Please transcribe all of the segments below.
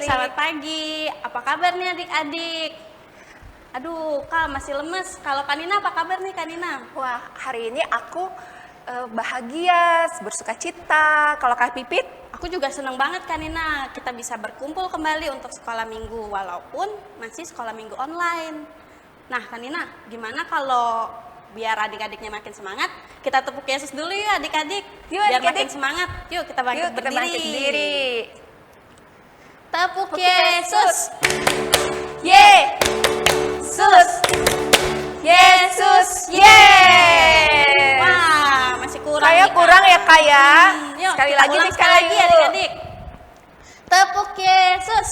Selamat pagi. Apa kabar nih adik-adik? Aduh, Kak masih lemes. Kalau Kanina apa kabar nih Kanina? Wah, hari ini aku bahagia, bersuka cita. Kalau Kak Pipit? Aku juga senang banget Kanina. Kita bisa berkumpul kembali untuk sekolah minggu walaupun masih sekolah minggu online. Nah Kanina, gimana kalau biar adik-adiknya makin semangat, kita tepuk Yesus dulu yuk adik-adik. Yuk Biar adik-adik. makin semangat. Yuk kita bangkit Yuk, kita berdiri. bangkit berdiri. Tepuk Yesus. Yesus. Yesus. Yeay. Wah, masih kurang. Kayak nih, Kak. kurang ya Kak ya. Yuk, Sekali kita lagi ulang nih, sekali lagi yuk. adik-adik. Tepuk Yesus.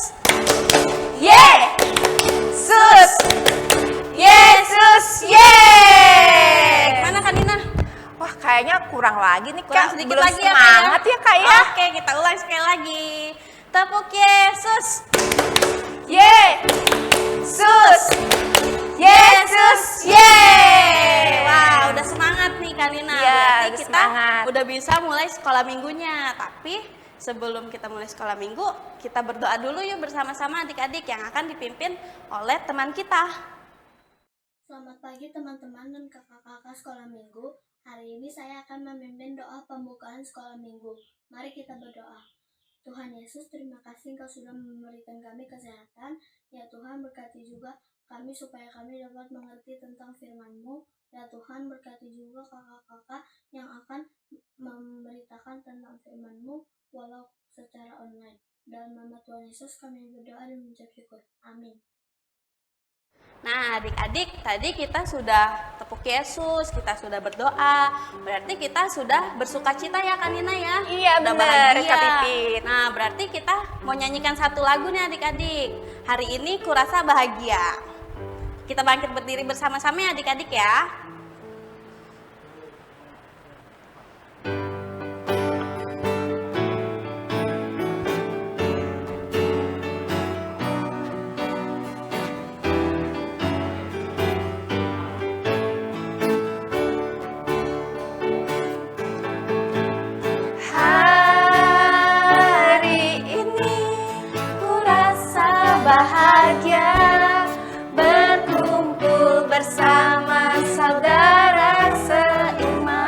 Yesus. Yesus. Yeay. Mana Kanina? Wah, kayaknya kurang lagi nih Kurang Kak. sedikit Belum lagi ya, Kak, semangat ya Kak ya. Oke, kita ulang sekali lagi. Tepuk Yesus. Yesus. Yesus. Yeay. Wah, udah semangat nih Kanina. Iya, Berarti udah kita semangat. udah bisa mulai sekolah minggunya. Tapi sebelum kita mulai sekolah minggu, kita berdoa dulu yuk bersama-sama adik-adik yang akan dipimpin oleh teman kita. Selamat pagi teman-teman dan kakak-kakak sekolah minggu. Hari ini saya akan memimpin doa pembukaan sekolah minggu. Mari kita berdoa. Tuhan Yesus, terima kasih Engkau sudah memberikan kami kesehatan. Ya Tuhan, berkati juga kami supaya kami dapat mengerti tentang firman-Mu. Ya Tuhan, berkati juga kakak-kakak yang akan memberitakan tentang firman-Mu walau secara online. Dalam nama Tuhan Yesus kami berdoa dan mengucap syukur. Amin. Nah adik-adik, tadi kita sudah tepuk Yesus, kita sudah berdoa. Berarti kita sudah bersuka cita ya Kanina ya? Iya, Udah benar, bahagia. Kak Pipit. Nah berarti kita mau nyanyikan satu lagu nih adik-adik. Hari ini kurasa bahagia. Kita bangkit berdiri bersama-sama ya adik-adik ya. Hari ini ku rasa bahagia berkumpul bersama saudara seiman.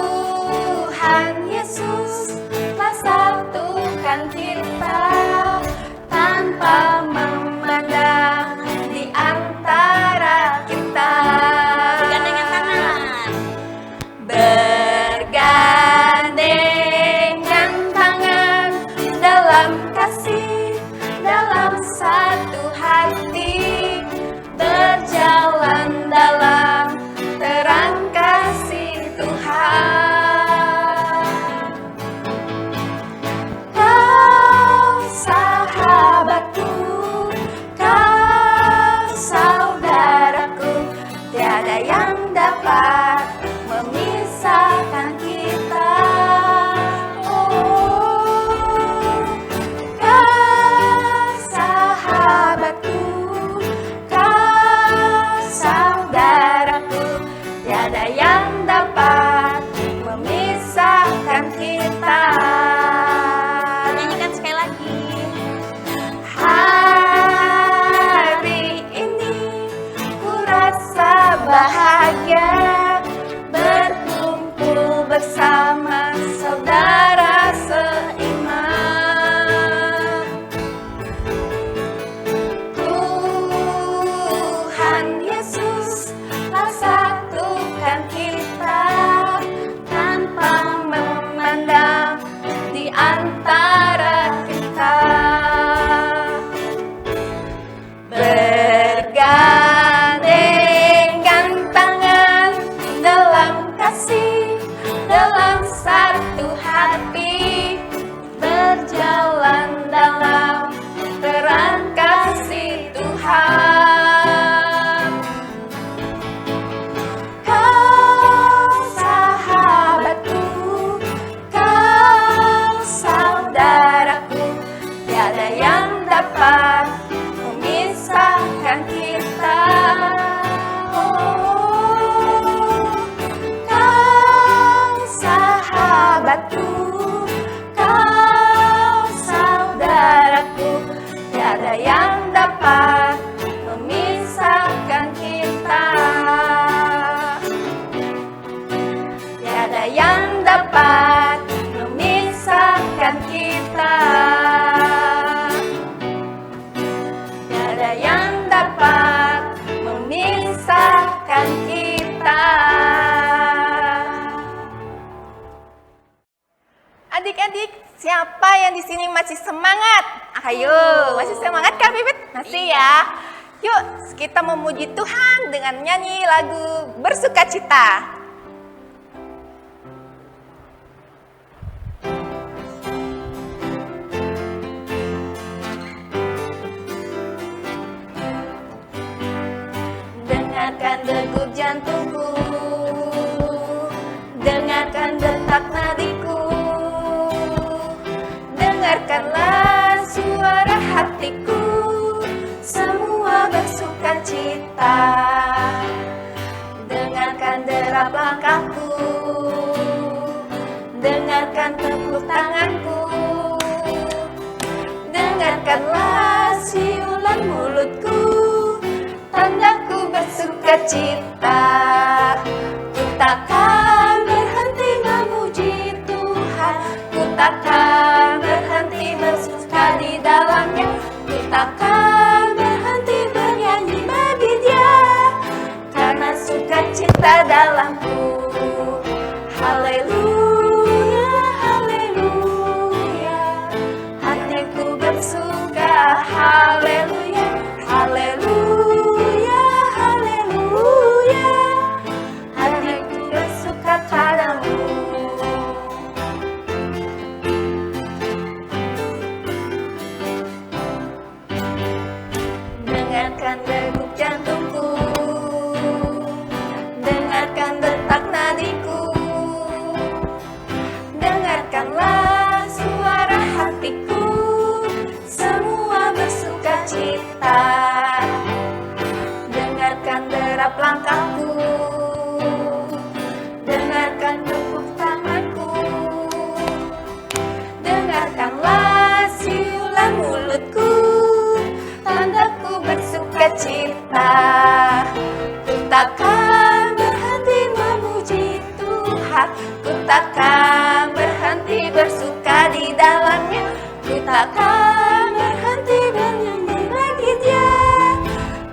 Tuhan Yesus telah satukan kita tanpa memandang di antara kita. Gandengan tangan. Bergandengan tangan dalam kasih, dalam satu hati, berjalan dalam terang kasih Tuhan. Kau sahabatku, kau saudaraku, tiada yang dapat memisahkan kita. Oh, kau sahabatku, kau saudaraku, tiada yang dapat memisahkan kita. Nyanyikan sekali lagi. Hari ini ku rasa bahagia berkumpul bersama saudara seiman. Tuhan Yesus telah satukan kita tanpa memandang di antara kita. Bergandengan tangan di sini masih semangat? Ayo, masih semangat Kak Pipit? Masih ya. Yuk, kita memuji Tuhan dengan nyanyi lagu Bersukacita. Dengarkan degup jantungku, dengarkan detak nadiku, dengarkanlah suara hatiku, semua bersukacita. Dengarkan derap langkahku, dengarkan tepuk tanganku, dengarkanlah siulan mulutku, tandaku bersukacita. Ku takkan berhenti memuji Tuhan, ku takkan berhenti bersuka di dalamnya, ku takkan berhenti bernyanyi bagi Dia, karena sukacita dalamku. Haleluya, haleluya, hatiku bersuka. Haleluya, haleluya, haleluya, hatiku bersuka padamu. Dengarkan degup jantungku, dengarkan detak nadiku, dengarkanlah suara hatiku, semua bersukacita. Dengarkan derap langkahku, dengarkan tepuk tanganku, dengarkanlah siulan mulutku, tandaku bersukacita. Ku takkan berhenti memuji Tuhan, ku takkan berhenti bersuka di dalamnya, ku takkan berhenti bernyanyi bagi Dia,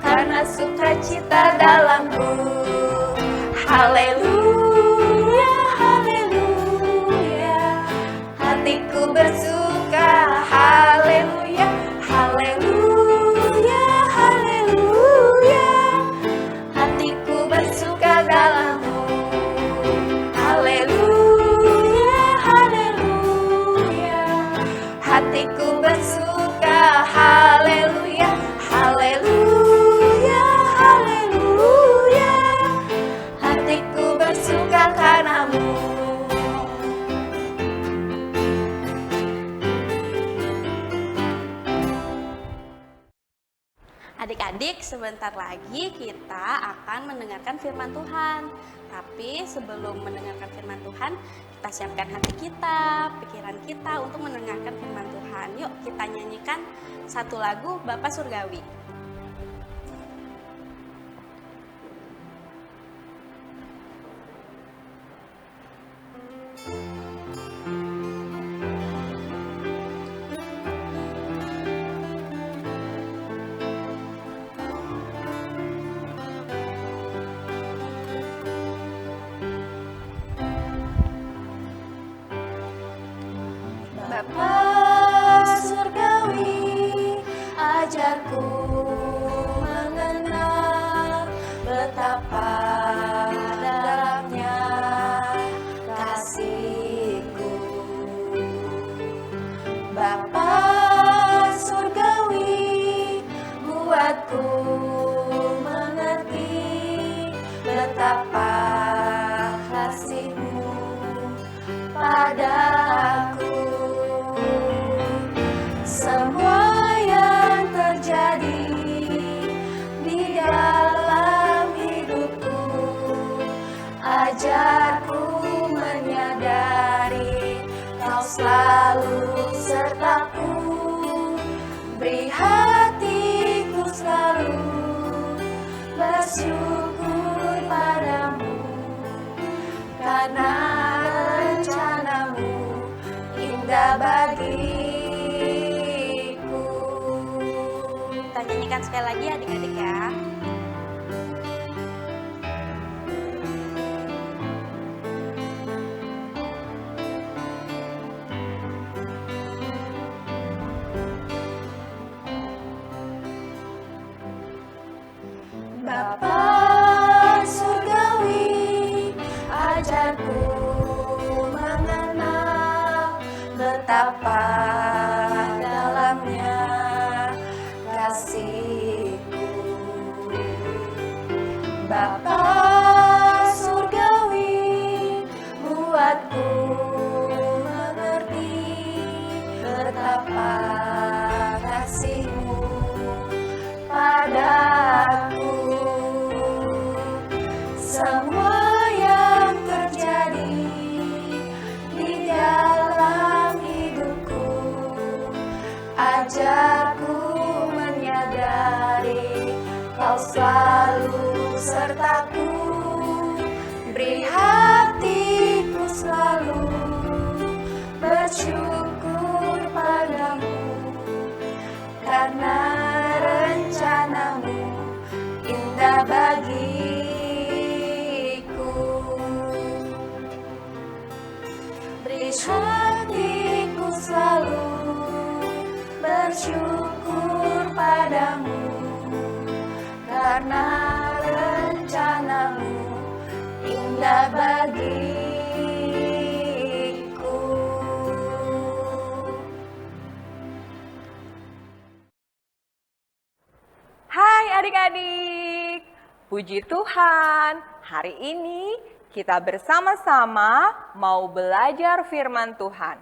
karena sukacita dalamku. Haleluya, haleluya, hatiku bersuka. Haleluya, haleluya, haleluya, hatiku bersuka dalammu. Haleluya, haleluya, hatiku bersuka. Haleluya, haleluya, haleluya, hatiku bersuka karenamu. Adik-adik, sebentar lagi kita akan mendengarkan firman Tuhan. Tapi sebelum mendengarkan firman Tuhan, kita siapkan hati kita, pikiran kita untuk mendengarkan firman Tuhan. Yuk kita nyanyikan satu lagu Bapa Surgawi. Bapa surgawi, ajarku mengenal betapa dalamnya kasih-Ku. Bapa surgawi, buatku mengerti betapa kasih-Mu padaku. Semua yang terjadi di dalam hidupku, ajarku menyadari Kau selalu sertaku. Beri hatiku selalu bersyukur padamu, karena rencana-Mu indah bagiku. Kita nyanyikan sekali lagi adik-adik ya. terdapat dalamnya kasih-Ku. Bapa surgawi, buatku mengerti betapa kasih-Mu padaku. Semua yang terjadi di dalam hidupku, ajarku menyadari Kau selalu sertaku. Beri hatiku selalu bersyukur padamu, karena rencana-Mu indah bagiku. Beri hatiku selalu bersyukur padamu, karena rencana-Mu indah bagiku. Hai adik-adik, puji Tuhan, hari ini kita bersama-sama mau belajar firman Tuhan.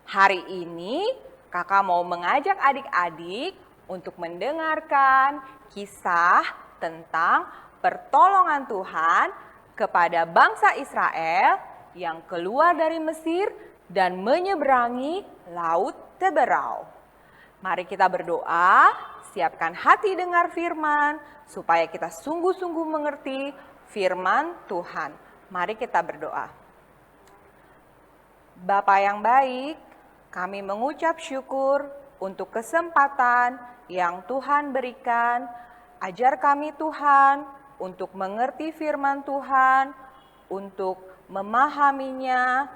Hari ini kakak mau mengajak adik-adik untuk mendengarkan kisah tentang pertolongan Tuhan kepada bangsa Israel yang keluar dari Mesir dan menyeberangi Laut Teberau. Mari kita berdoa, siapkan hati dengar firman, supaya kita sungguh-sungguh mengerti firman Tuhan. Mari kita berdoa. Bapa yang baik, kami mengucap syukur untuk kesempatan yang Tuhan berikan. Ajar kami Tuhan untuk mengerti firman Tuhan, untuk memahaminya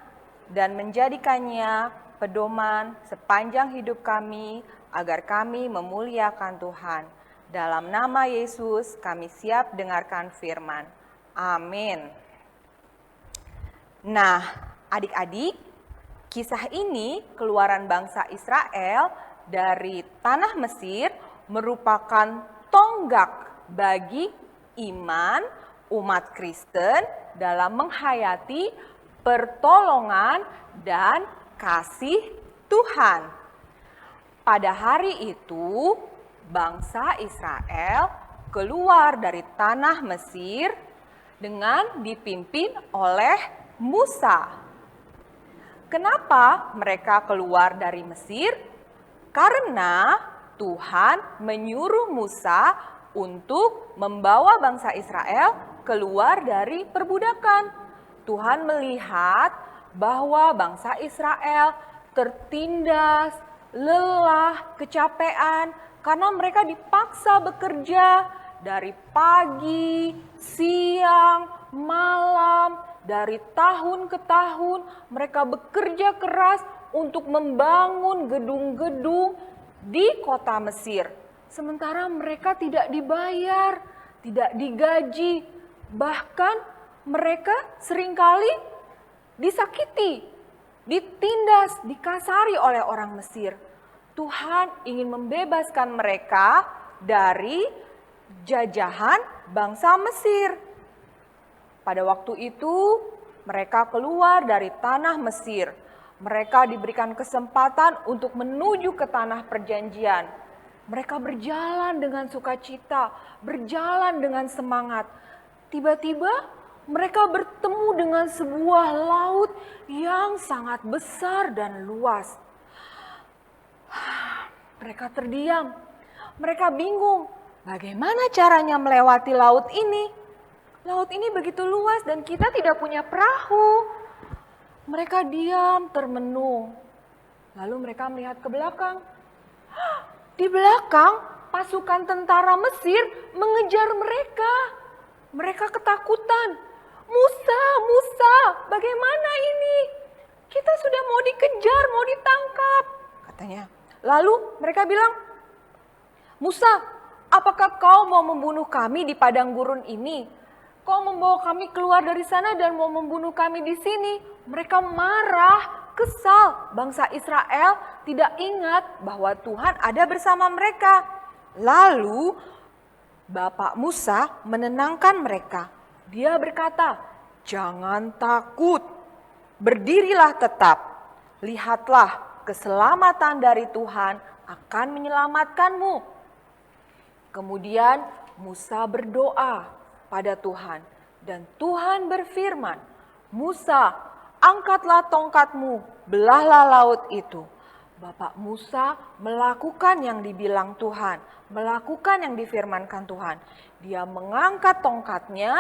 dan menjadikannya pedoman sepanjang hidup kami, agar kami memuliakan Tuhan. Dalam nama Yesus kami siap dengarkan firman. Amin. Nah, adik-adik, kisah ini keluaran bangsa Israel dari tanah Mesir merupakan tonggak bagi iman umat Kristen dalam menghayati pertolongan dan kasih Tuhan. Pada hari itu, bangsa Israel keluar dari tanah Mesir dengan dipimpin oleh Musa. Kenapa mereka keluar dari Mesir? Karena Tuhan menyuruh Musa untuk membawa bangsa Israel keluar dari perbudakan. Tuhan melihat bahwa bangsa Israel tertindas, lelah, kecapean, karena mereka dipaksa bekerja dari pagi, siang, malam, dari tahun ke tahun. Mereka bekerja keras untuk membangun gedung-gedung di kota Mesir. Sementara mereka tidak dibayar, tidak digaji, bahkan mereka seringkali disakiti, ditindas, dikasari oleh orang Mesir. Tuhan ingin membebaskan mereka dari jajahan bangsa Mesir. Pada waktu itu mereka keluar dari tanah Mesir. Mereka diberikan kesempatan untuk menuju ke tanah perjanjian. Mereka berjalan dengan sukacita, berjalan dengan semangat. Tiba-tiba mereka bertemu dengan sebuah laut yang sangat besar dan luas. Mereka terdiam, mereka bingung bagaimana caranya melewati laut ini. Laut ini begitu luas dan kita tidak punya perahu. Mereka diam termenung. Lalu mereka melihat ke belakang. Di belakang pasukan tentara Mesir mengejar mereka. Mereka ketakutan. Musa, Musa, bagaimana ini? Kita sudah mau dikejar, mau ditangkap, katanya. Lalu mereka bilang, Musa, apakah kau mau membunuh kami di padang gurun ini? Kau membawa kami keluar dari sana dan mau membunuh kami di sini. Mereka marah kesal bangsa Israel tidak ingat bahwa Tuhan ada bersama mereka. Lalu Bapak Musa menenangkan mereka. Dia berkata, "Jangan takut, berdirilah tetap. Lihatlah, keselamatan dari Tuhan akan menyelamatkanmu." Kemudian Musa berdoa pada Tuhan dan Tuhan berfirman, "Musa, angkatlah tongkatmu, belahlah laut itu." Bapak Musa melakukan yang dibilang Tuhan, melakukan yang difirmankan Tuhan. Dia mengangkat tongkatnya,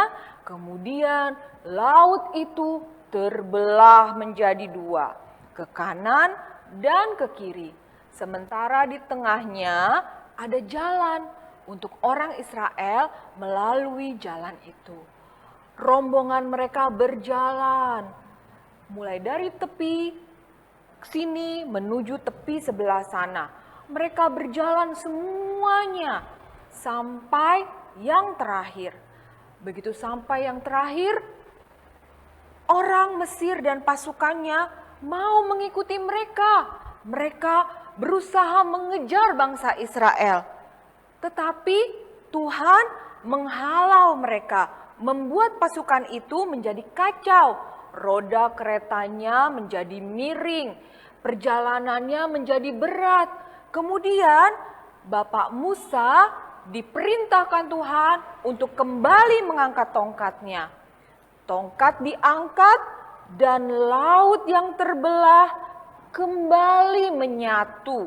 kemudian laut itu terbelah menjadi dua, ke kanan dan ke kiri. Sementara di tengahnya ada jalan untuk orang Israel melalui jalan itu. Rombongan mereka berjalan mulai dari tepi sini menuju tepi sebelah sana. Mereka berjalan semuanya sampai yang terakhir. Begitu sampai yang terakhir, orang Mesir dan pasukannya mau mengikuti mereka. Mereka berusaha mengejar bangsa Israel. Tetapi Tuhan menghalau mereka, membuat pasukan itu menjadi kacau. Roda keretanya menjadi miring, perjalanannya menjadi berat. Kemudian Bapak Musa diperintahkan Tuhan untuk kembali mengangkat tongkatnya. Tongkat diangkat dan laut yang terbelah kembali menyatu.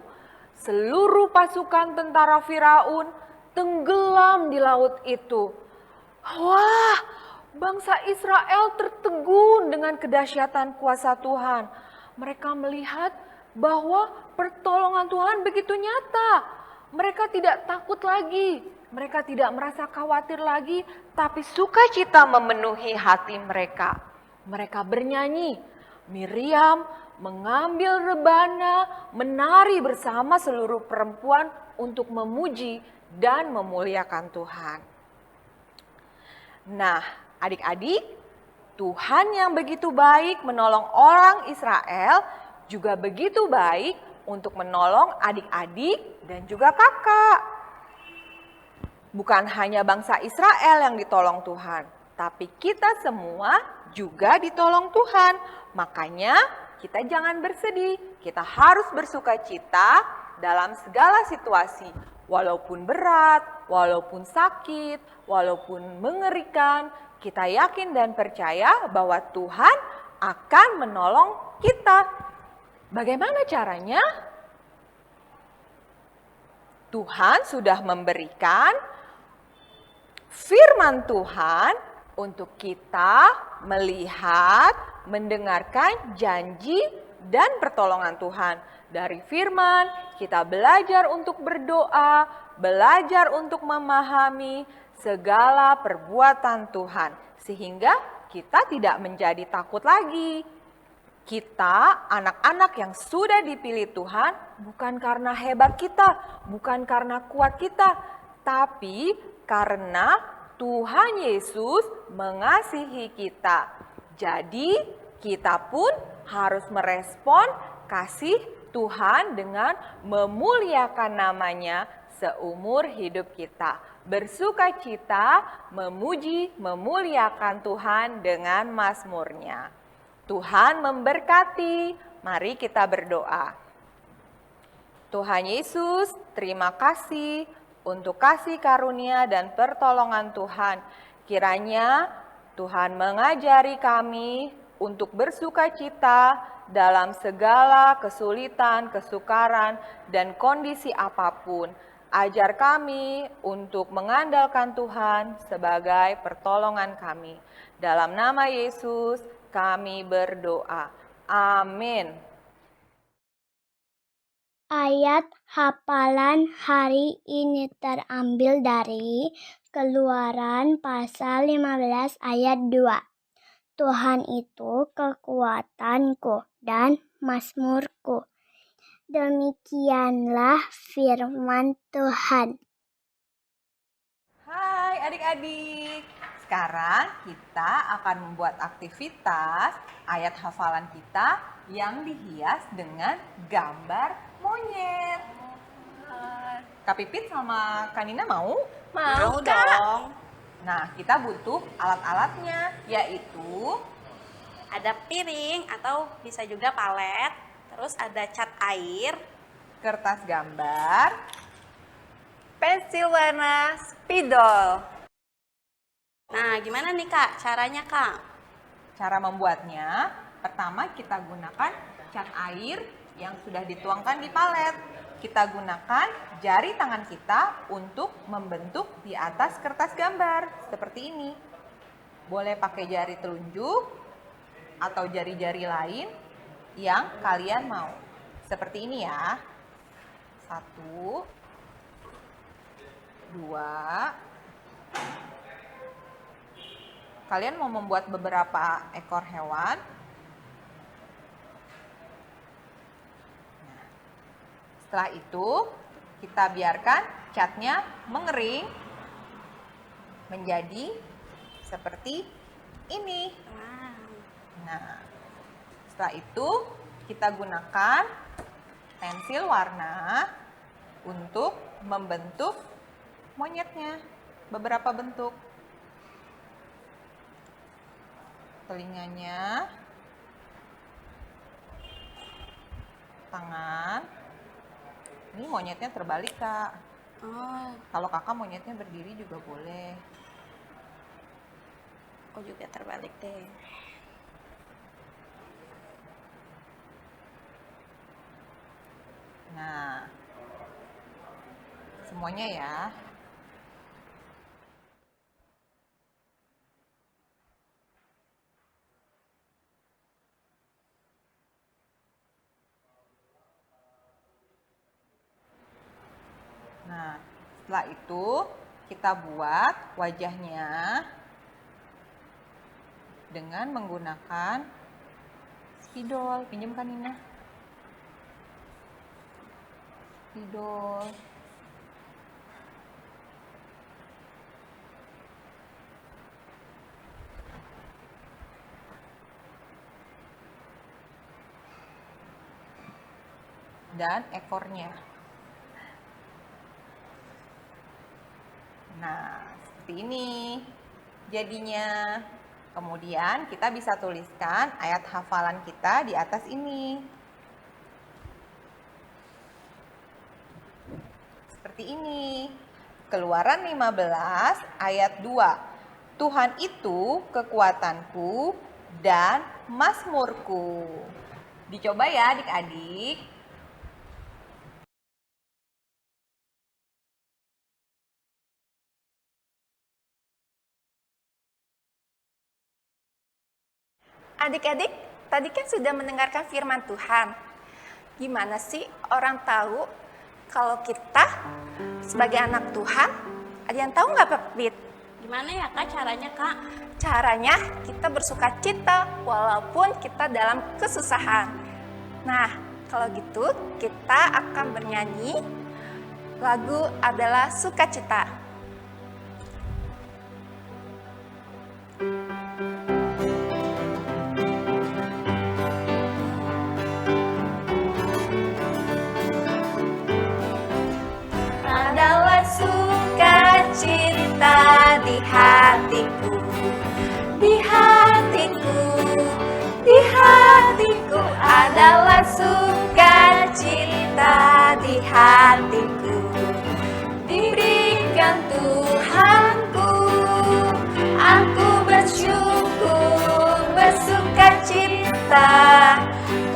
Seluruh pasukan tentara Firaun tenggelam di laut itu. Wah, bangsa Israel tertegun dengan kedahsyatan kuasa Tuhan. Mereka melihat bahwa pertolongan Tuhan begitu nyata. Mereka tidak takut lagi, mereka tidak merasa khawatir lagi, tapi sukacita memenuhi hati mereka. Mereka bernyanyi, Miriam mengambil rebana, menari bersama seluruh perempuan untuk memuji dan memuliakan Tuhan. Nah, adik-adik, Tuhan yang begitu baik menolong orang Israel juga begitu baik untuk menolong adik-adik dan juga kakak. Bukan hanya bangsa Israel yang ditolong Tuhan, tapi kita semua juga ditolong Tuhan. Makanya kita jangan bersedih, kita harus bersukacita dalam segala situasi. Walaupun berat, walaupun sakit, walaupun mengerikan, kita yakin dan percaya bahwa Tuhan akan menolong kita. Bagaimana caranya? Tuhan sudah memberikan firman Tuhan untuk kita melihat, mendengarkan janji dan pertolongan Tuhan. Dari firman, kita belajar untuk berdoa, belajar untuk memahami segala perbuatan Tuhan. Sehingga kita tidak menjadi takut lagi. Kita, anak-anak yang sudah dipilih Tuhan, bukan karena hebat kita, bukan karena kuat kita, tapi karena Tuhan Yesus mengasihi kita. Jadi, kita pun harus merespon kasih Tuhan dengan memuliakan namanya seumur hidup kita. Bersukacita, memuji, memuliakan Tuhan dengan mazmurnya. Tuhan memberkati. Mari kita berdoa. Tuhan Yesus, terima kasih untuk kasih karunia dan pertolongan Tuhan. Kiranya Tuhan mengajari kami untuk bersukacita dalam segala kesulitan, kesukaran, dan kondisi apapun. Ajar kami untuk mengandalkan Tuhan sebagai pertolongan kami. Dalam nama Yesus kami berdoa. Amin. Ayat hafalan hari ini terambil dari Keluaran pasal 15 ayat 2. Tuhan itu kekuatanku dan mazmurku. Demikianlah firman Tuhan. Hai adik-adik. sekarang kita akan membuat aktivitas ayat hafalan kita yang dihias dengan gambar monyet. Kak Pipit sama Kak Nina mau? Mau dong. Nah, kita butuh alat-alatnya, yaitu Ada piring atau bisa juga palet. Terus ada cat air. kertas gambar, Pensil warna spidol. Nah, gimana nih Kak caranya Kak? Cara membuatnya, pertama kita gunakan cat air yang sudah dituangkan di palet. Kita gunakan jari tangan kita untuk membentuk di atas kertas gambar, seperti ini. Boleh pakai jari telunjuk atau jari-jari lain yang kalian mau. Seperti ini ya. 1, 2. Kalian mau membuat beberapa ekor hewan. Nah, setelah itu kita biarkan catnya mengering menjadi seperti ini. Wow. Nah, setelah itu kita gunakan pensil warna untuk membentuk monyetnya. Beberapa bentuk. Telinganya, tangan. Ini monyetnya terbalik, Kak. Oh, Kalau kakak monyetnya berdiri juga boleh. aku juga terbalik deh. Nah, semuanya ya. Nah, setelah itu kita buat wajahnya dengan menggunakan spidol. Pinjam kan Nina? Spidol. Dan ekornya. Nah, seperti ini jadinya. Kemudian kita bisa tuliskan ayat hafalan kita di atas ini. Seperti ini. Keluaran 15 ayat 2. Tuhan itu kekuatanku dan mazmurku. Dicoba ya adik-adik. Adik-adik, tadi kan sudah mendengarkan firman Tuhan. Gimana sih orang tahu kalau kita sebagai anak Tuhan? Ada yang tahu nggak, Pepit? Gimana ya Kak caranya Kak? Caranya kita bersuka cita walaupun kita dalam kesusahan. Nah, kalau gitu kita akan bernyanyi lagu adalah Sukacita. Adalah sukacita di hatiku, di hatiku, di hatiku adalah sukacita di hatiku. Diberikan Tuhanku, aku bersyukur, bersukacita.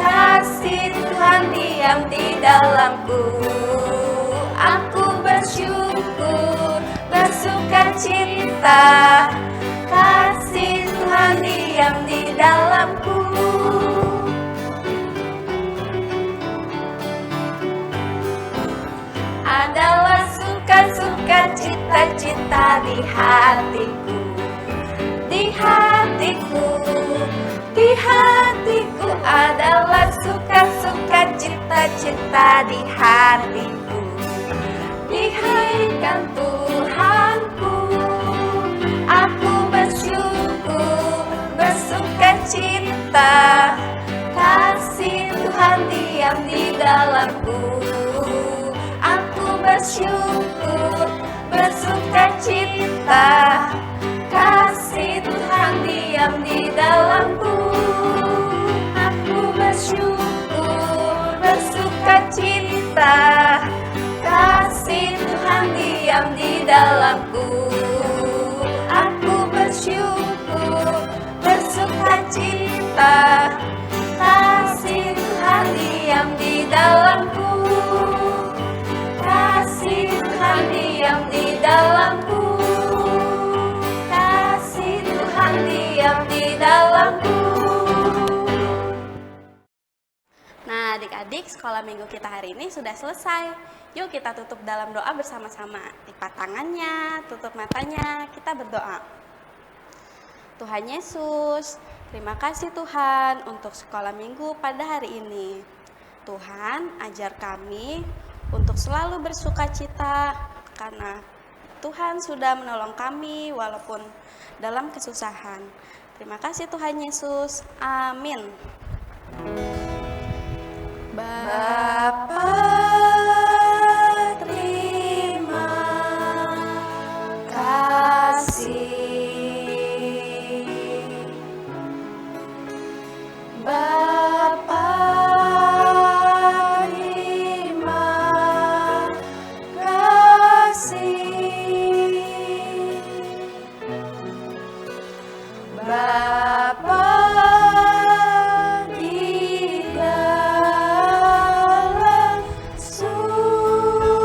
Kasih Tuhan diam di dalamku. Aku bersyukur, bersukacita. Kasih Tuhan diam di dalamku. Adalah suka-suka cita-cita di hatiku. Di hatiku, di hatiku adalah suka-suka cita-cita di hatiku. Diberikan Tuhanku, aku bersyukur. cita. Kasih Tuhan diam di dalamku. Aku bersyukur, bersuka cita. Kasih Tuhan diam di dalamku. Aku bersyukur, bersuka cita. Kasih Tuhan diam di dalamku. Aku bersyukur, bersuka cita. Kasih Tuhan diam di dalamku. Kasih Tuhan diam di dalamku. Kasih Tuhan diam di dalamku. Nah, adik-adik, sekolah minggu kita hari ini sudah selesai. Yuk kita tutup dalam doa bersama-sama. Lipat tangannya, tutup matanya, kita berdoa. Tuhan Yesus, terima kasih Tuhan untuk sekolah minggu pada hari ini. Tuhan, ajar kami untuk selalu bersuka cita karena Tuhan sudah menolong kami walaupun dalam kesusahan. Terima kasih Tuhan Yesus. Amin. Bapa, terima kasih. Bapa, terima kasih. Bapa di dalam surga,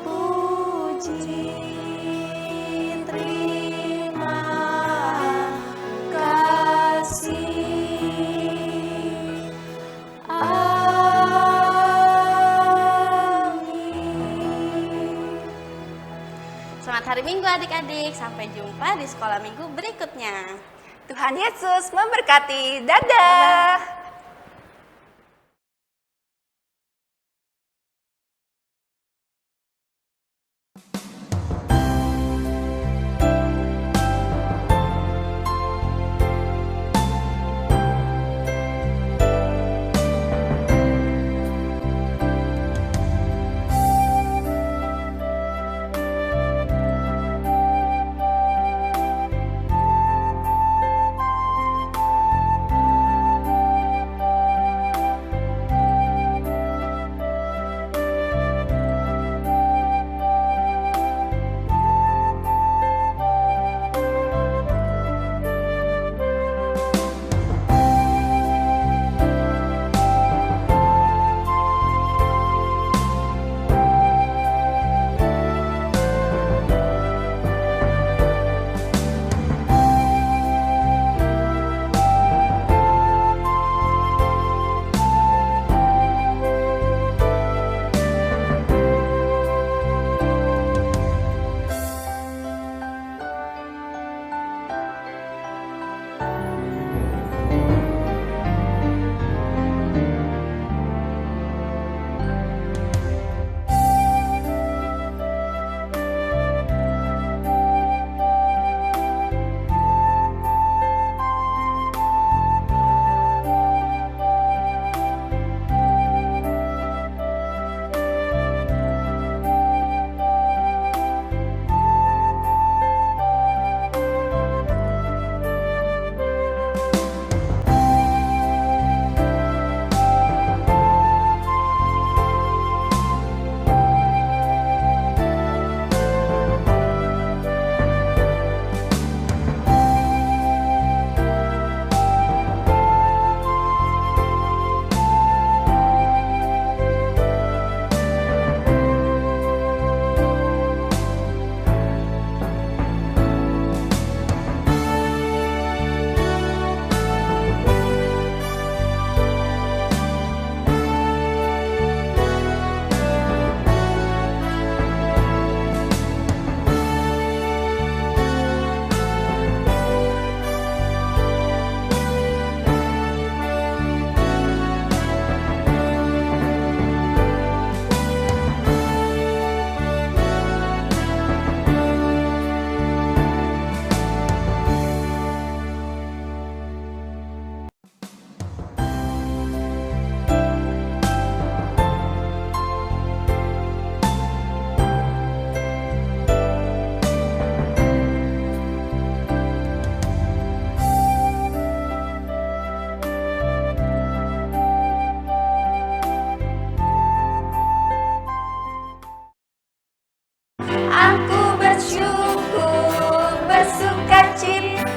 puji terima kasih. Amin. Selamat hari Minggu adik-adik. Sampai jumpa di sekolah minggu berikutnya. Tuhan Yesus memberkati. Dadah.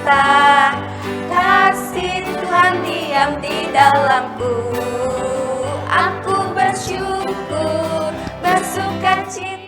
cinta, kasih Tuhan diam di dalamku. Aku bersyukur, bersuka cita.